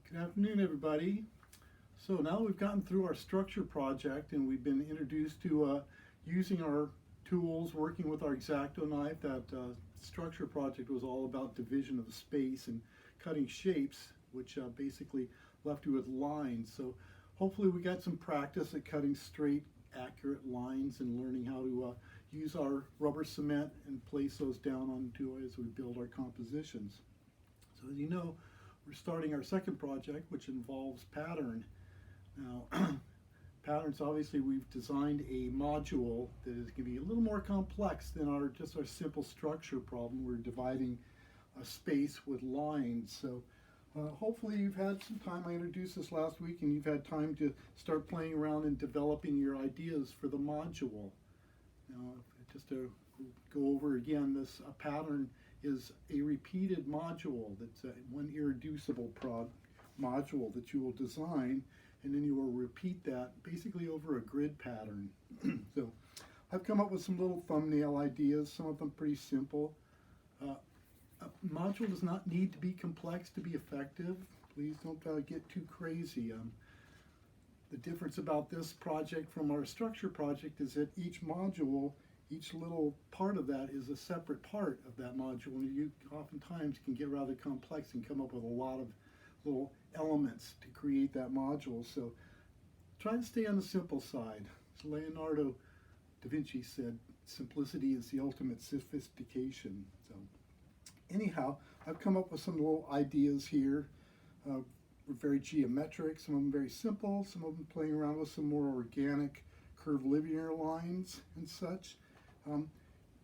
Good afternoon, everybody. So now we've gotten through our structure project and we've been introduced to using our tools, working with our X-Acto knife. That structure project was all about division of the space and cutting shapes, which basically left you with lines. So hopefully we got some practice at cutting straight, accurate lines and learning how to use our rubber cement and place those down onto as we build our compositions. So as you know, we're starting our second project, which involves pattern. Now, patterns, obviously we've designed a module that is going to be a little more complex than just our simple structure problem. We're dividing a space with lines. So hopefully you've had some time. I introduced this last week and you've had time to start playing around and developing your ideas for the module. Now, just to go over again, this pattern is a repeated module. That's one irreducible module that you will design, and then you will repeat that basically over a grid pattern. So I've come up with some little thumbnail ideas, some of them pretty simple. A module does not need to be complex to be effective. Please don't get too crazy. The difference about this project from our structure project is that each module, each little part of that is a separate part of that module, and you oftentimes can get rather complex and come up with a lot of little elements to create that module. So try to stay on the simple side. As Leonardo da Vinci said, simplicity is the ultimate sophistication. So anyhow, I've come up with some little ideas here. Very geometric, some of them very simple, some of them playing around with some more organic curvilinear lines and such.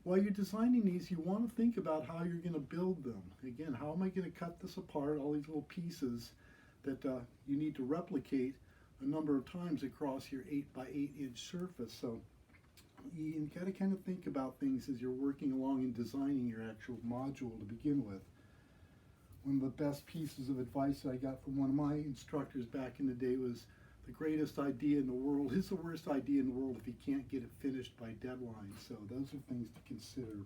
While you're designing these, you want to think about how you're going to build them. Again, how am I going to cut this apart, all these little pieces that you need to replicate a number of times across your 8 by 8 inch surface. So you got to kind of think about things as you're working along and designing your actual module to begin with. One of the best pieces of advice that I got from one of my instructors back in the day was, the greatest idea in the world is the worst idea in the world if you can't get it finished by deadline. So those are things to consider.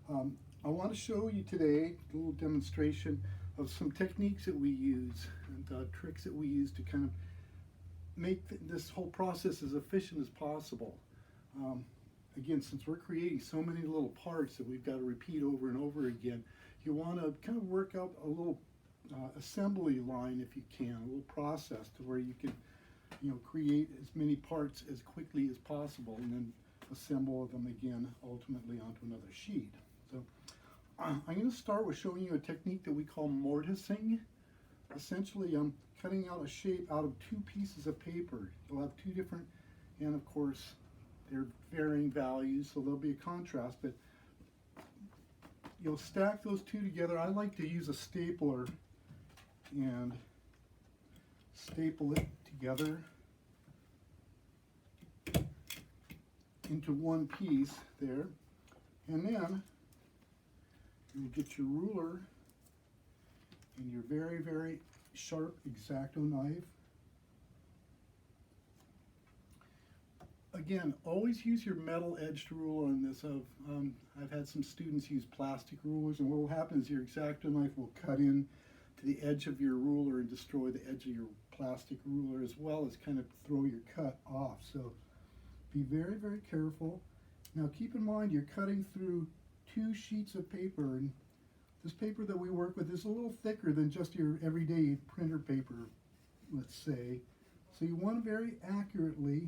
I want to show you today a little demonstration of some techniques that we use and tricks that we use to kind of make this whole process as efficient as possible. Again, since we're creating so many little parts that we've got to repeat over and over again, you want to kind of work out a little assembly line, if you can, a little process to where you can, create as many parts as quickly as possible and then assemble them again ultimately onto another sheet. So I'm going to start with showing you a technique that we call mortising. Essentially, I'm cutting out a shape out of two pieces of paper. You'll have two different, and of course they're varying values, so there'll be a contrast, but you'll stack those two together. I like to use a stapler and staple it together into one piece there. And then you'll get your ruler and your very, very sharp X-Acto knife. Again, always use your metal edged ruler on this. I've had some students use plastic rulers, and what will happen is your X-Acto knife will cut in to the edge of your ruler and destroy the edge of your plastic ruler, as well as kind of throw your cut off. So be very, very careful. Now keep in mind you're cutting through two sheets of paper, and this paper that we work with is a little thicker than just your everyday printer paper, let's say. So you want to very accurately,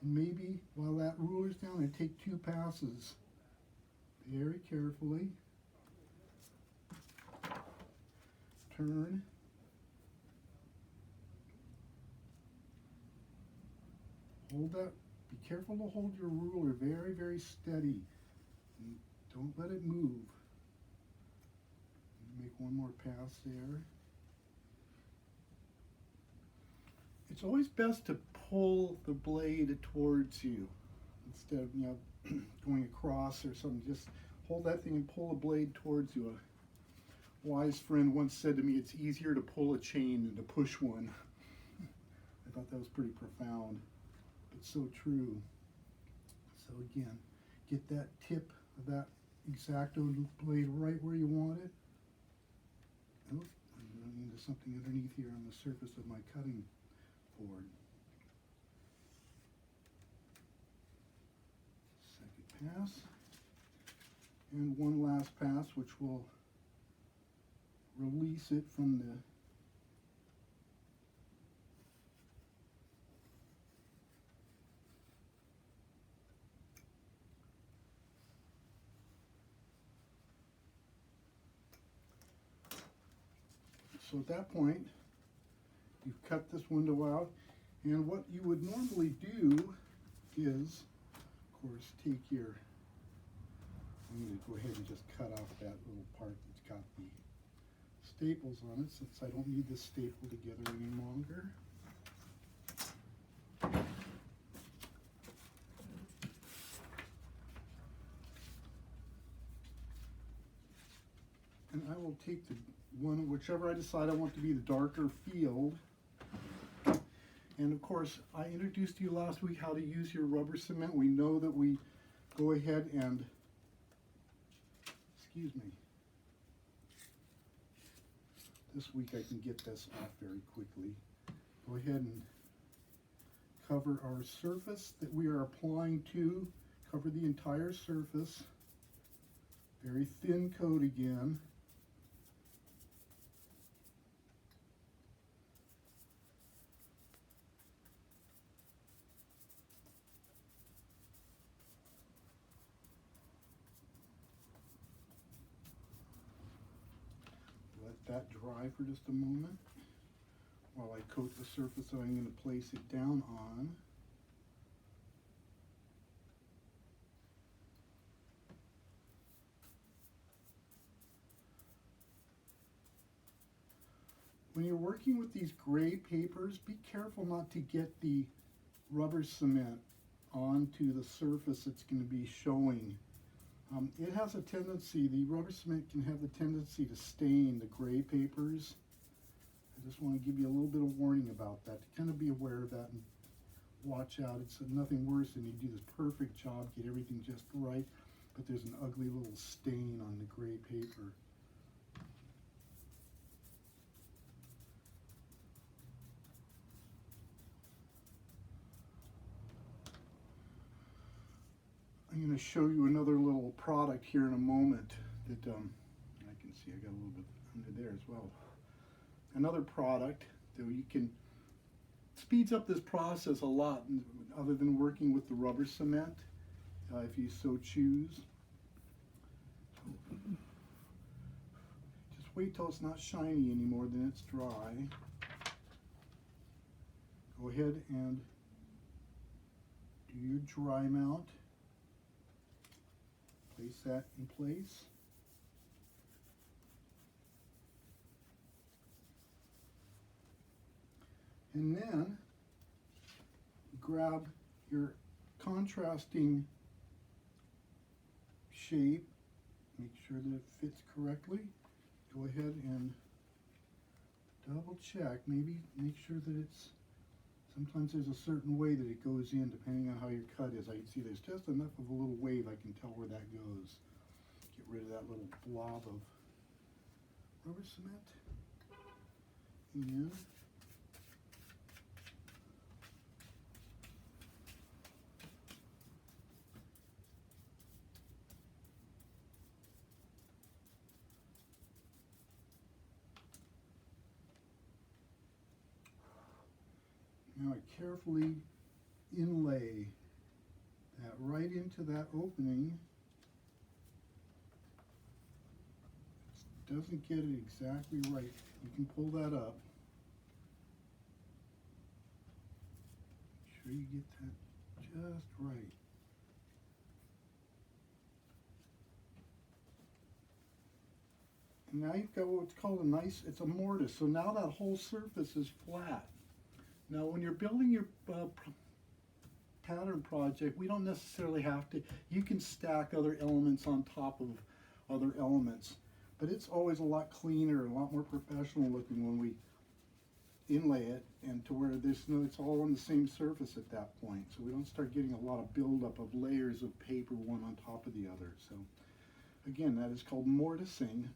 and maybe while that ruler's down, and take two passes very carefully. Turn. Hold that. Be careful to hold your ruler very, very steady. And don't let it move. Make one more pass there. It's always best to pull the blade towards you instead of going across or something. Just hold that thing and pull the blade towards you. A wise friend once said to me, it's easier to pull a chain than to push one. I thought that was pretty profound, but so true. So again, get that tip of that X-Acto blade right where you want it. Oh, there's something underneath here on the surface of my cutting board. Second pass. And one last pass, which will release it from the So at that point, you've cut this window out, and what you would normally do is, of course, take your, I'm going to go ahead and just cut off that little part that's got the staples on it, since I don't need this staple together any longer. And I will take the one, whichever I decide I want to be the darker field. And of course, I introduced to you last week how to use your rubber cement. We know that we go ahead and, excuse me, this week I can get this off very quickly. Go ahead and cover our surface that we are applying to, cover the entire surface. Very thin coat again. That dry for just a moment while I coat the surface that I'm going to place it down on. When you're working with these gray papers, be careful not to get the rubber cement onto the surface that's going to be showing. It has a tendency, the rubber cement can have the tendency to stain the gray papers. I just want to give you a little bit of warning about that, to kind of be aware of that and watch out. It's nothing worse than you do this perfect job, get everything just right, but there's an ugly little stain on the gray paper. I'm going to show you another little product here in a moment that I can see I got a little bit under there as well. Another product that you can, speeds up this process a lot other than working with the rubber cement, if you so choose. Just wait till it's not shiny anymore, then it's dry. Go ahead and do your dry mount. Place that in place. And then grab your contrasting shape, make sure that it fits correctly. Go ahead and double check, maybe make sure that it's, sometimes there's a certain way that it goes in depending on how your cut is. I can see there's just enough of a little wave I can tell where that goes. Get rid of that little blob of rubber cement. And now I carefully inlay that right into that opening. It doesn't get it exactly right. You can pull that up. Make sure you get that just right. And now you've got what's called a nice, it's a mortise. So now that whole surface is flat. Now when you're building your pattern project, we don't necessarily have to, you can stack other elements on top of other elements, but it's always a lot cleaner, a lot more professional looking when we inlay it, and to where there's no, it's all on the same surface at that point, so we don't start getting a lot of buildup of layers of paper one on top of the other. So again, that is called mortising,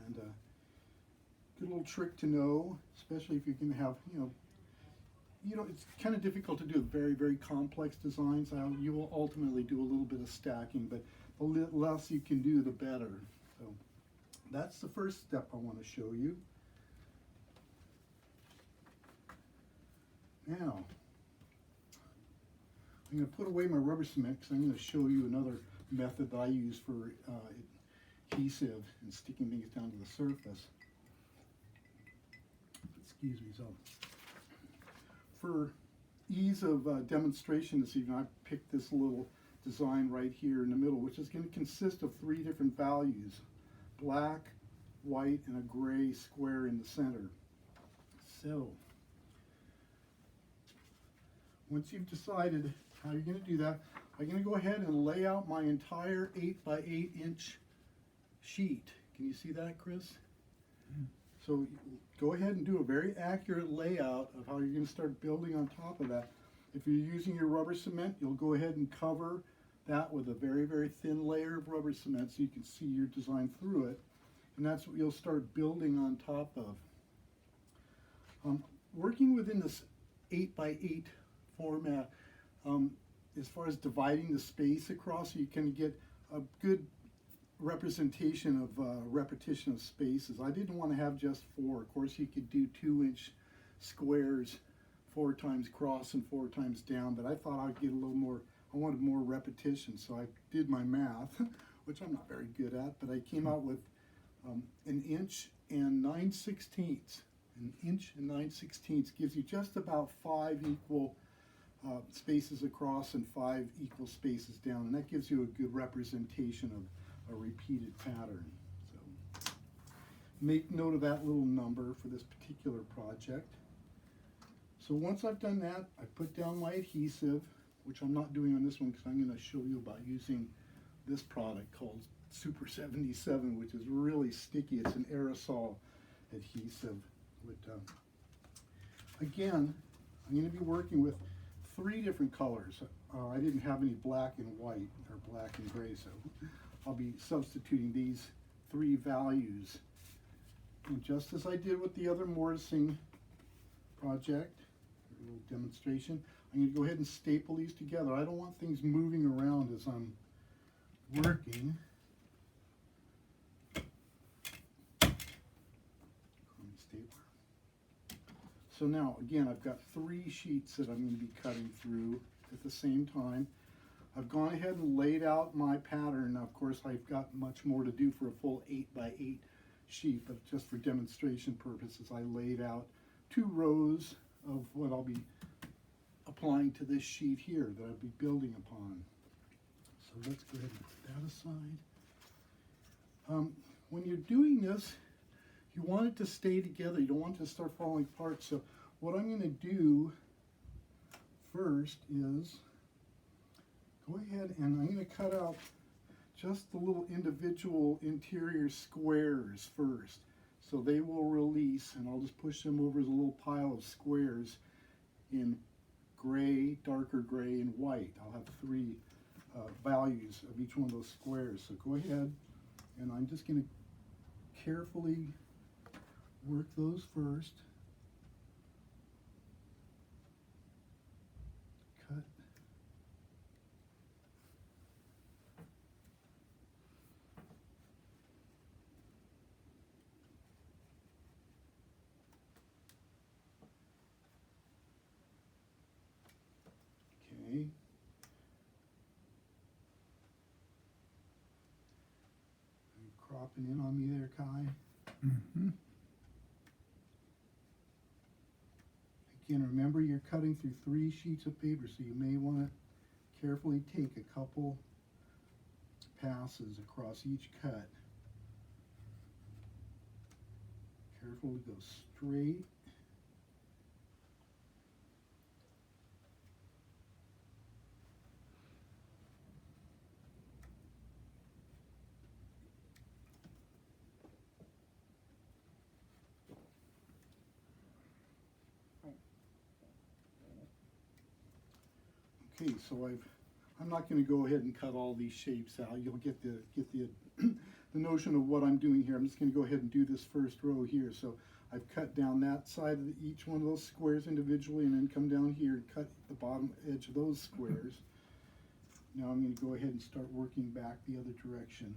and good little trick to know, especially if you can have, it's kind of difficult to do very, very complex designs. You will ultimately do a little bit of stacking, but the less you can do, the better. So that's the first step I want to show you. Now, I'm going to put away my rubber cement because I'm going to show you another method that I use for adhesive and sticking things down to the surface. Excuse me. So, for ease of demonstration this evening, I picked this little design right here in the middle, which is going to consist of 3 different values: black, white, and a gray square in the center. So, once you've decided how you're going to do that, I'm going to go ahead and lay out my entire 8 by 8 inch sheet. Can you see that, Chris? So go ahead and do a very accurate layout of how you're going to start building on top of that. If you're using your rubber cement, you'll go ahead and cover that with a very, very thin layer of rubber cement so you can see your design through it. And that's what you'll start building on top of. Working within this 8 by 8 format, as far as dividing the space across, you can get a good representation of repetition of spaces. I didn't want to have just 4. Of course, you could do 2-inch squares 4 times across and 4 times down, but I thought I'd get a little more, I wanted more repetition, so I did my math, which I'm not very good at, but I came out with 1 inch and 9/16. 1 inch and 9/16 gives you just about 5 equal spaces across and 5 equal spaces down, and that gives you a good representation of a repeated pattern. So make note of that little number for this particular project. So once I've done that, I put down my adhesive, which I'm not doing on this one because I'm going to show you about using this product called Super 77, which is really sticky. It's an aerosol adhesive. Again, I'm going to be working with 3 different colors. I didn't have any black and white or black and gray, so I'll be substituting these 3 values. And just as I did with the other mortising project, a little demonstration, I'm going to go ahead and staple these together. I don't want things moving around as I'm working. So now, again, I've got 3 sheets that I'm going to be cutting through at the same time. I've gone ahead and laid out my pattern. Now, of course, I've got much more to do for a full 8 by 8 sheet, but just for demonstration purposes, I laid out 2 rows of what I'll be applying to this sheet here that I'll be building upon. So let's go ahead and put that aside. When you're doing this, you want it to stay together. You don't want it to start falling apart. So what I'm going to do first is go ahead and I'm going to cut out just the little individual interior squares first. So they will release, and I'll just push them over as a little pile of squares in gray, darker gray, and white. I'll have 3 values of each one of those squares. So go ahead, and I'm just going to carefully work those first. Cut. Okay. Are you cropping in on me there, Kai? Mm-hmm. Again, remember you're cutting through 3 sheets of paper, so you may want to carefully take a couple passes across each cut. Careful to go straight. Okay, so I'm not going to go ahead and cut all these shapes out. You'll get the the notion of what I'm doing here. I'm just going to go ahead and do this first row here. So I've cut down that side of each one of those squares individually, and then come down here and cut the bottom edge of those squares. Now I'm going to go ahead and start working back the other direction.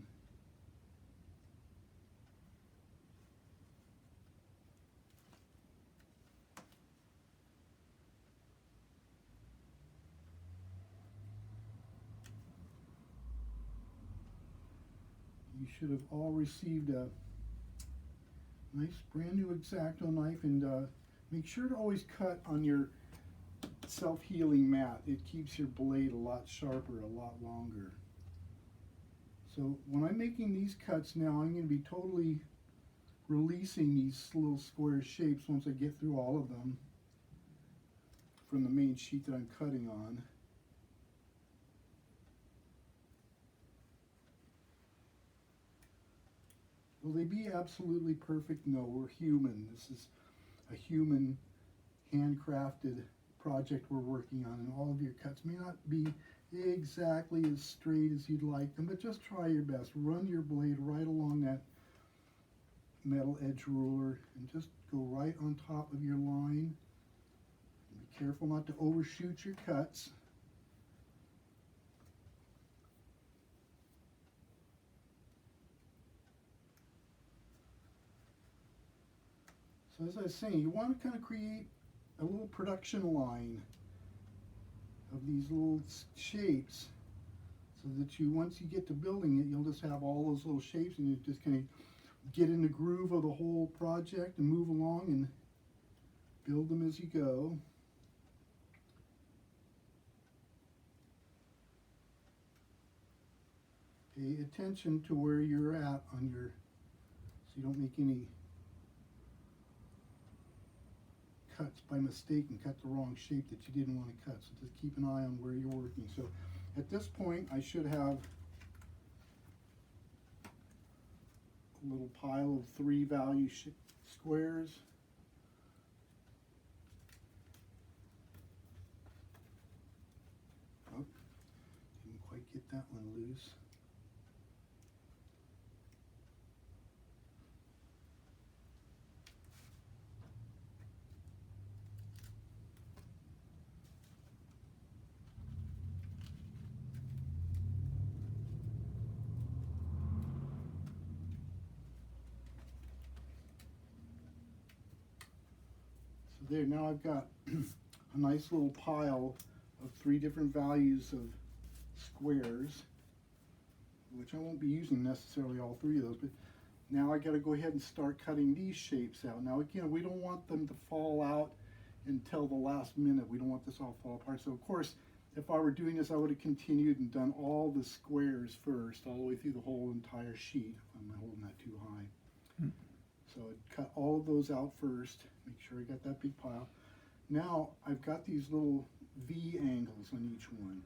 You should have all received a nice brand new X-Acto knife, and make sure to always cut on your self-healing mat. It keeps your blade a lot sharper, a lot longer. So when I'm making these cuts now, I'm going to be totally releasing these little square shapes once I get through all of them from the main sheet that I'm cutting on. Will they be absolutely perfect? No, we're human. This is a human handcrafted project we're working on, and all of your cuts may not be exactly as straight as you'd like them, but just try your best. Run your blade right along that metal edge ruler and just go right on top of your line. Be careful not to overshoot your cuts. So as I was saying, you want to kind of create a little production line of these little shapes, so that once you get to building it, you'll just have all those little shapes, and you just kind of get in the groove of the whole project and move along and build them as you go. Pay attention to where you're at on your, so you don't make any cuts by mistake and cut the wrong shape that you didn't want to cut. So just keep an eye on where you're working. So at this point, I should have a little pile of 3 value squares. Oh, didn't quite get that one loose. There, now I've got a nice little pile of 3 different values of squares, which I won't be using necessarily all 3 of those, but now I got to go ahead and start cutting these shapes out. Now again, we don't want them to fall out until the last minute. We don't want this all fall apart. So of course, if I were doing this, I would have continued and done all the squares first, all the way through the whole entire sheet. I'm not holding that too high. So I'd cut all of those out first, make sure I got that big pile. Now I've got these little V angles on each one.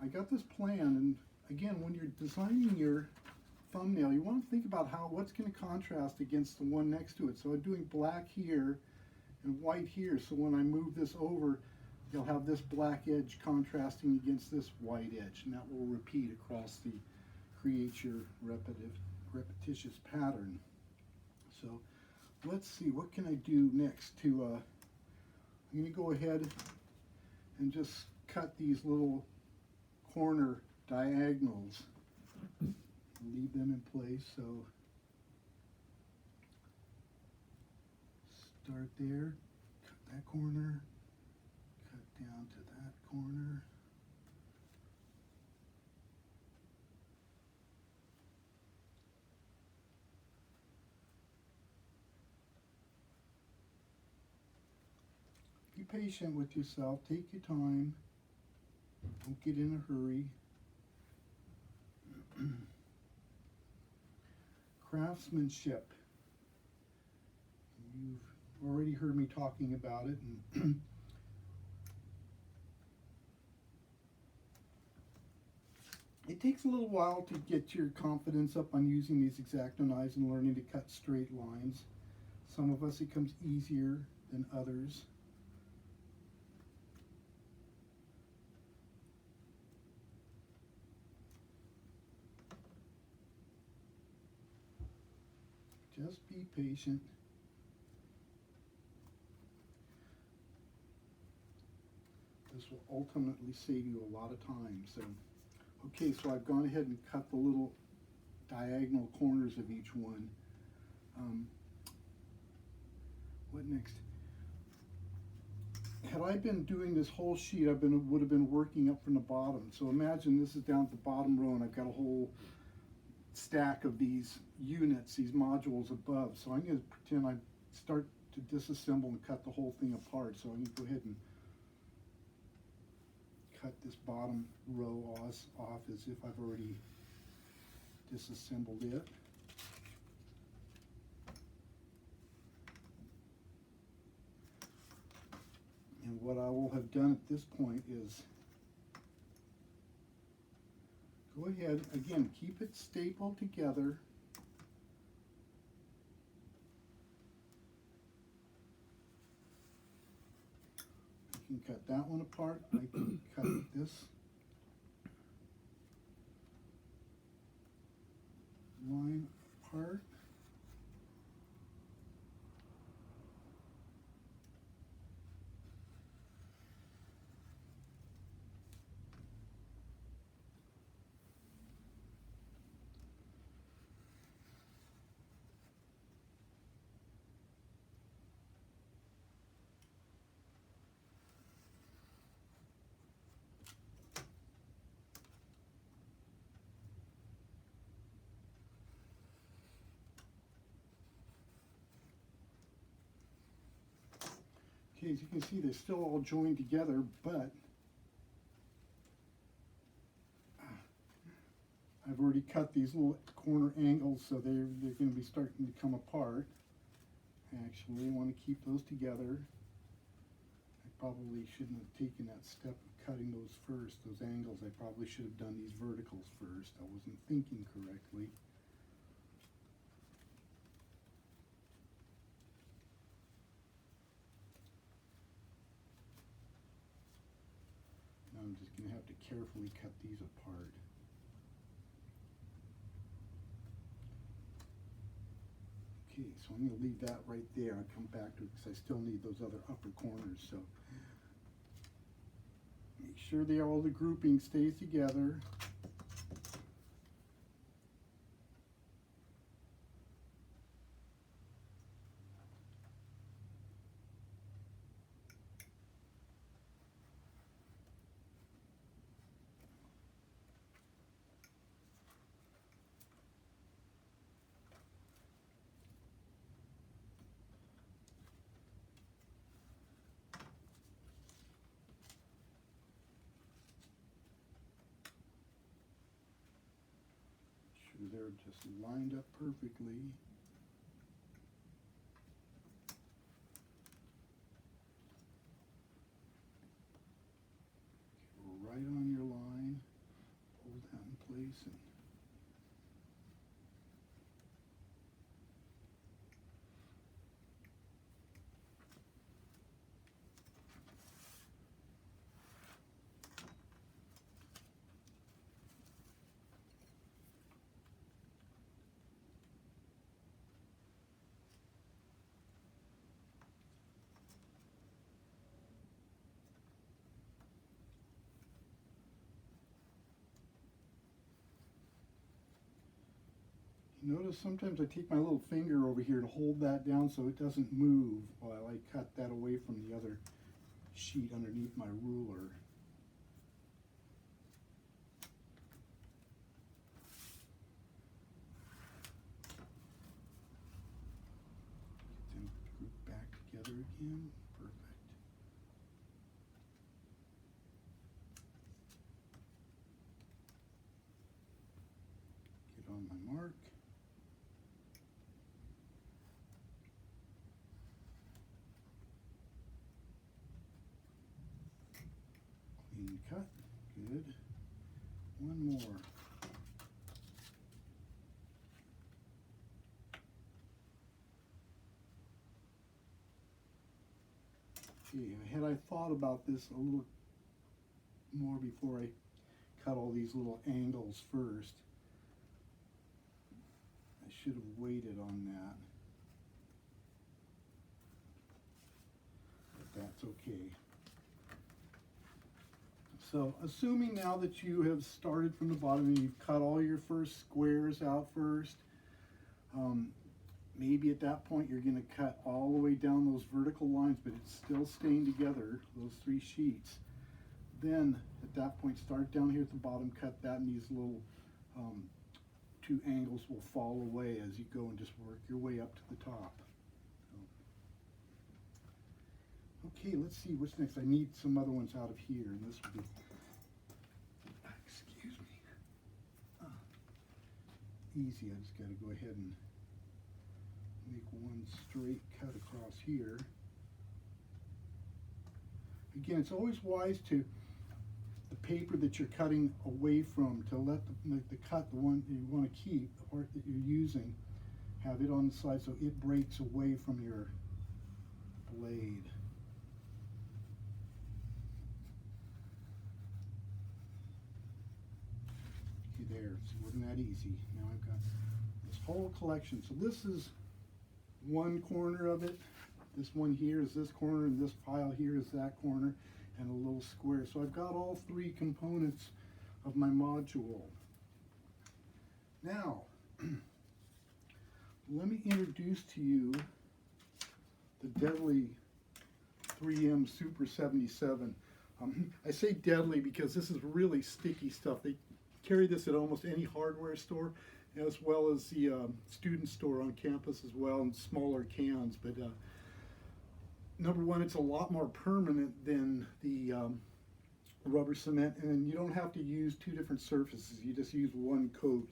I got this plan, and again, when you're designing your thumbnail, you want to think about what's going to contrast against the one next to it. So I'm doing black here and white here, so when I move this over, you'll have this black edge contrasting against this white edge, and that will repeat across create your repetitious pattern. So let's see, what can I do next to, I'm going to go ahead and just cut these little corner diagonals, leave them in place. So start there, cut that corner, cut down to that corner. Be patient with yourself, take your time, don't get in a hurry. Craftsmanship. You've already heard me talking about it, and it takes a little while to get your confidence up on using these X-Acto knives and learning to cut straight lines. Some of us it comes easier than others. Just be patient. This will ultimately save you a lot of time. So, okay, so I've gone ahead and cut the little diagonal corners of each one. What next? Had I been doing this whole sheet, would have been working up from the bottom. So imagine this is down at the bottom row, and I've got a whole stack of these units, these modules above. So I'm going to pretend I start to disassemble and cut the whole thing apart. So I'm going to go ahead and cut this bottom row off as if I've already disassembled it. And what I will have done at this point is go ahead, again, keep it stapled together. I can cut that one apart. I can cut this line apart. Okay, as you can see, they're still all joined together, but I've already cut these little corner angles, so they're going to be starting to come apart. Actually, I want to keep those together. I probably shouldn't have taken that step of cutting those first, those angles. I probably should have done these verticals first. I wasn't thinking correctly. I'm just going to have to carefully cut these apart. Okay, so I'm going to leave that right there. I'll come back to it because I still need those other upper corners. So make sure all the grouping stays together. They're just lined up perfectly. Right on your line. Hold that in place and notice sometimes I take my little finger over here to hold that down so it doesn't move while I cut that away from the other sheet underneath my ruler. Get them grouped back together again. Perfect. Get on my mark. Clean cut. Good. One more. Okay, had I thought about this a little more before I cut all these little angles first, I should have waited on that. that's okay. So assuming now that you have started from the bottom and you've cut all your first squares out first, maybe at that point you're going to cut all the way down those vertical lines, but it's still staying together, those 3 sheets. Then at that point, start down here at the bottom, cut that, and these little 2 angles will fall away as you go and just work your way up to the top. Okay, let's see what's next. I need some other ones out of here, and this will be, excuse me, easy. I just got to go ahead and make one straight cut across here. Again, it's always wise to, the paper that you're cutting away from, to let the cut, the one that you want to keep, the part that you're using, have it on the side so it breaks away from your blade. There, so it wasn't that easy. Now I've got this whole collection. So this is one corner of it. This one here is this corner, and this pile here is that corner, and a little square. So I've got all 3 components of my module. Now, let me introduce to you the deadly 3M Super 77. I say deadly because this is really sticky stuff. They carry this at almost any hardware store, as well as the student store on campus as well, in smaller cans. But number one, it's a lot more permanent than the rubber cement, and you don't have to use 2 different surfaces. You just use 1 coat.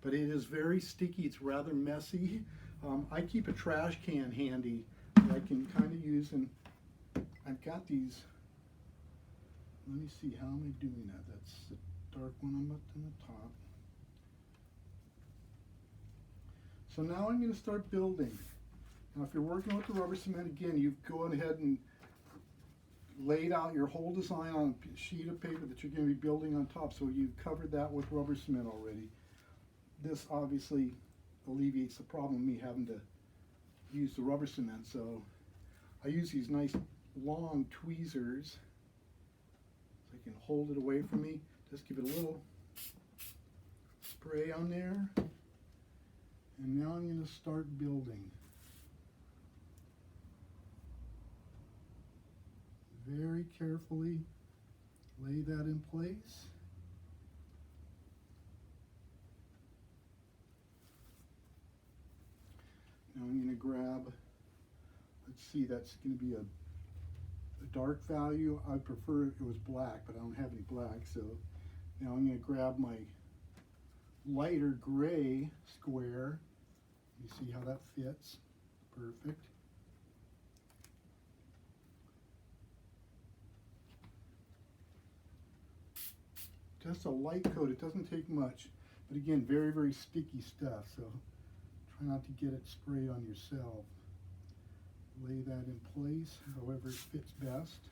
But it is very sticky. It's rather messy. I keep a trash can handy that I can kind of use, and I've got these. Let me see, how am I doing that? That's the dark one I'm up to the top. So now I'm going to start building. Now if you're working with the rubber cement, again, you've gone ahead and laid out your whole design on a sheet of paper that you're going to be building on top. So you've covered that with rubber cement already. This obviously alleviates the problem of me having to use the rubber cement. So I use these nice long tweezers. I can hold it away from me. Just give it a little spray on there. And now I'm going to start building. Very carefully lay that in place. Now I'm going to grab, let's see, that's going to be a dark value. I prefer it was black, but I don't have any black, so now I'm going to grab my lighter gray square. You see how that fits? Perfect. Just a light coat. It doesn't take much, but again, very, very sticky stuff, so try not to get it sprayed on yourself. Lay that in place however it fits best.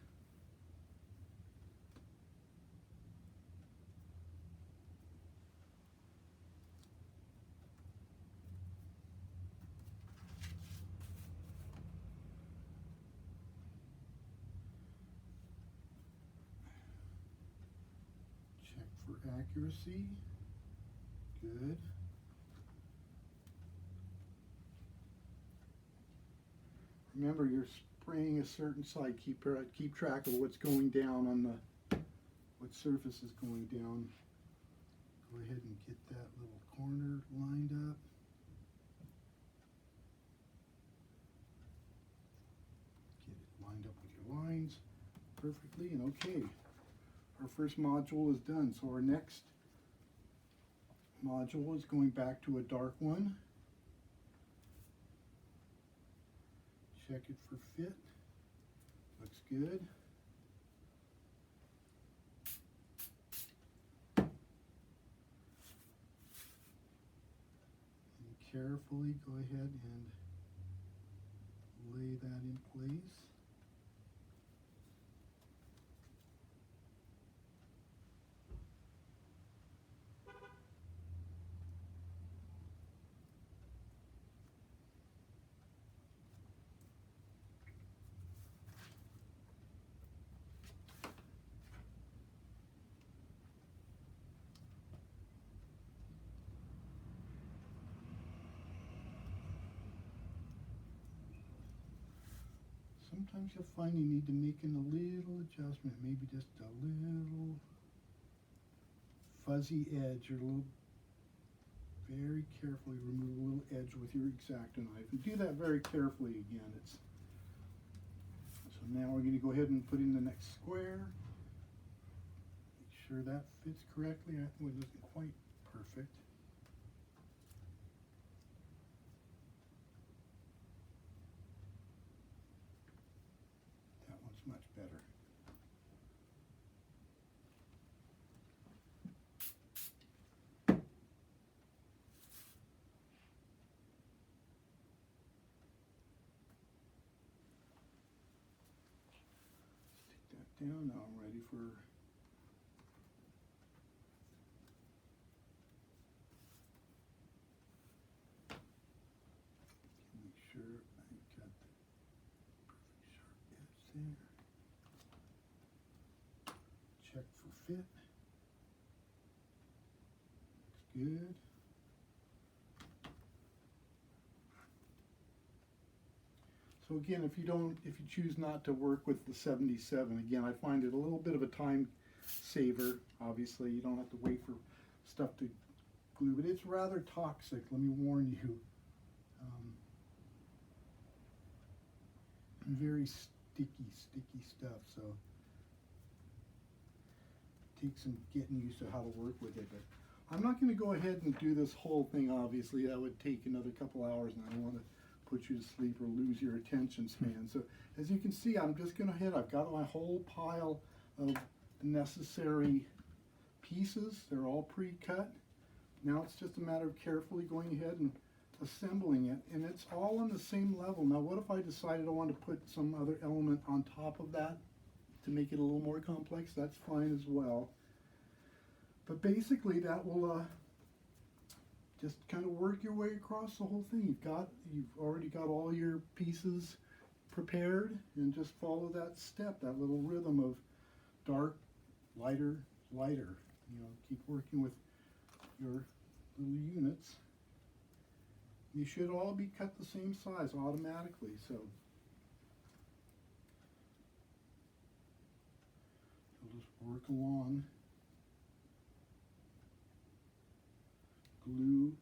Check for accuracy. Good. Remember, you're spraying a certain side. Keep track of what's going down on what surface is going down. Go ahead and get that little corner lined up. Get it lined up with your lines perfectly, and okay. Our first module is done. So our next module is going back to a dark one. Check it for fit. Looks good. And carefully go ahead and lay that in place. sometimes you'll find you need to make a little adjustment, maybe just a little fuzzy edge, or a little, very carefully remove a little edge with your X-Acto knife. And do that very carefully again. So now we're going to go ahead and put in the next square. Make sure that fits correctly. That one isn't quite perfect. That one's much better. Down. Now I'm ready for make sure I got the perfect sharp edge there. Check for fit. Looks good. So again, if you choose not to work with the 77, again, I find it a little bit of a time saver. Obviously, you don't have to wait for stuff to glue, but it's rather toxic, let me warn you. Very sticky stuff, so it takes some getting used to how to work with it. But I'm not going to go ahead and do this whole thing, obviously. That would take another couple hours, and I don't want to put you to sleep or lose your attention span. So as you can see, I'm just going to hit, I've got my whole pile of necessary pieces. They're all pre-cut. Now it's just a matter of carefully going ahead and assembling it, and it's all on the same level. Now what if I decided I want to put some other element on top of that to make it a little more complex? That's fine as well. But basically that will just kind of work your way across the whole thing. You've already got all your pieces prepared, and just follow that step, that little rhythm of dark, lighter, lighter. You know, keep working with your little units. You should all be cut the same size automatically, so you'll just work along. Glue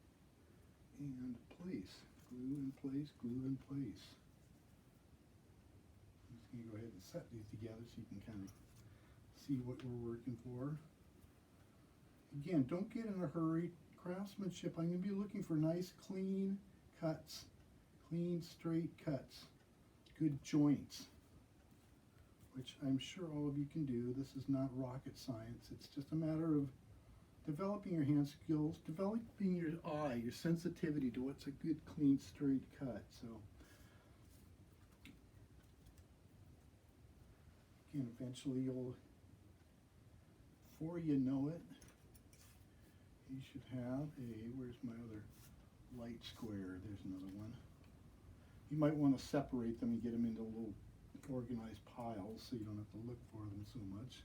and place, glue and place, glue and place. I'm just going to go ahead and set these together so you can kind of see what we're working for. Again, don't get in a hurry. Craftsmanship, I'm going to be looking for nice clean cuts, clean straight cuts, good joints, which I'm sure all of you can do. This is not rocket science. It's just a matter of developing your hand skills, developing your eye, your sensitivity to what's a good, clean, straight cut. So, again, eventually you'll, before you know it, you should have where's my other light square? There's another one. You might want to separate them and get them into little organized piles so you don't have to look for them so much.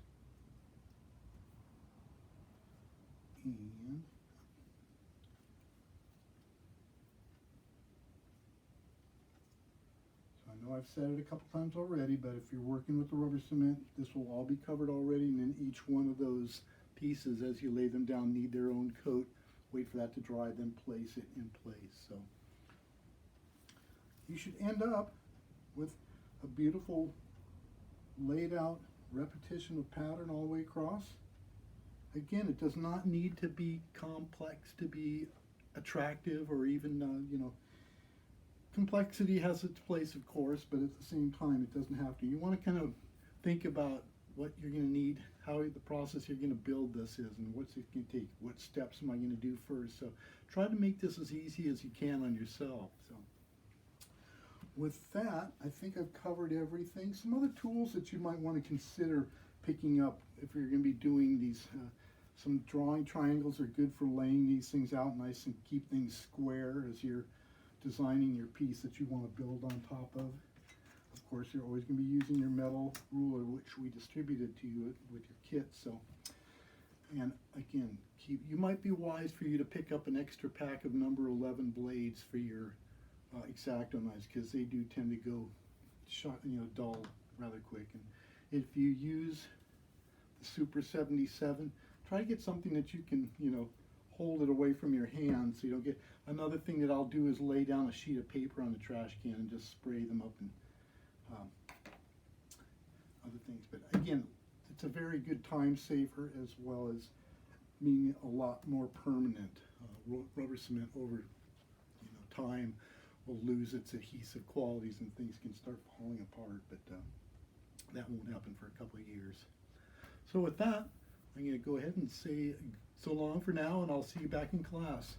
And so I know I've said it a couple times already, but if you're working with the rubber cement, this will all be covered already, and then each one of those pieces, as you lay them down, need their own coat. Wait for that to dry, then place it in place. So you should end up with a beautiful laid out repetition of pattern all the way across. Again, it does not need to be complex to be attractive, or even, you know, complexity has its place, of course, but at the same time, it doesn't have to. You want to kind of think about what you're going to need, how the process you're going to build this is, and what's it going to take, what steps am I going to do first. So try to make this as easy as you can on yourself. So with that, I think I've covered everything. Some other tools that you might want to consider picking up if you're going to be doing these, some drawing triangles are good for laying these things out nice and keep things square as you're designing your piece that you want to build on top of. Of course, you're always going to be using your metal ruler, which we distributed to you with your kit. So, and again, you might be wise for you to pick up an extra pack of number 11 blades for your X-Acto knives, because they do tend to go dull rather quick. And if you use the Super 77, try to get something that you can, hold it away from your hand so you don't get. Another thing that I'll do is lay down a sheet of paper on the trash can and just spray them up and other things. But again, it's a very good time saver as well as being a lot more permanent. Rubber cement over time will lose its adhesive qualities and things can start falling apart, but that won't happen for a couple of years. So with that, I'm going to go ahead and say so long for now, and I'll see you back in class.